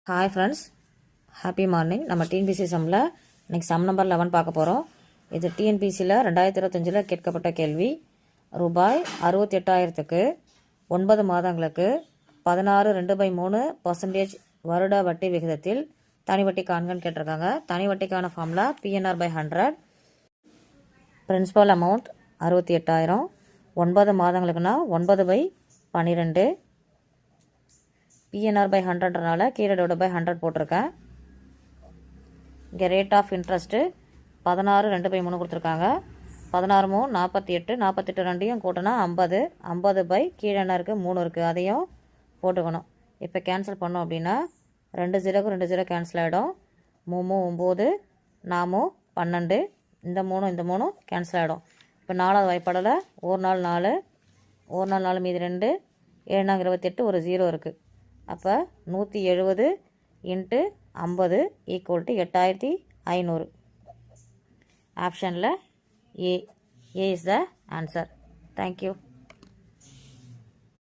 Hi friends, happy morning. நம்ம TNPSC சம்மில் இன்றைக்கி சம் நம்பர் 11 பார்க்க போகிறோம். இது டிஎன்பிசியில் 2025 கேட்கப்பட்ட கேள்வி. ரூபாய் 68,000க்கு 9 மாதங்களுக்கு 16.2/3% வருட வட்டி விகிதத்தில் தனி வட்டி காண்கன்னு கேட்டிருக்காங்க. தனி வட்டிக்கான ஃபார்முலா PNR/100. Principal amount 68,000. 9 மாதங்களுக்குன்னா 9/12. PNR/100னால கீழே /100 போட்டிருக்கேன். இங்கே ரேட் ஆஃப் இன்ட்ரெஸ்ட்டு 16.2/3 கொடுத்துருக்காங்க. 16 3 48, 48 ரெண்டையும் கூட்டினா 50. 50 கீழே என்ன இருக்குது 3 இருக்குது, அதையும் போட்டுக்கணும். இப்போ கேன்சல் பண்ணோம் அப்படின்னா 2 0க்கு 2 0 கேன்சல் ஆகிடும். 3 9, 4 12, இந்த 3 கேன்சல் ஆகிடும். இப்போ 4வது வாய்ப்பாடில் ஒரு நாள் 4, ஒரு நாள் 4 மீதி 2, 7 28, ஒரு 0 இருக்குது. அப்போ 170 × 50 = 8,500. ஆப்ஷனில் ஏ இஸ் த ஆன்சர். தேங்க்யூ.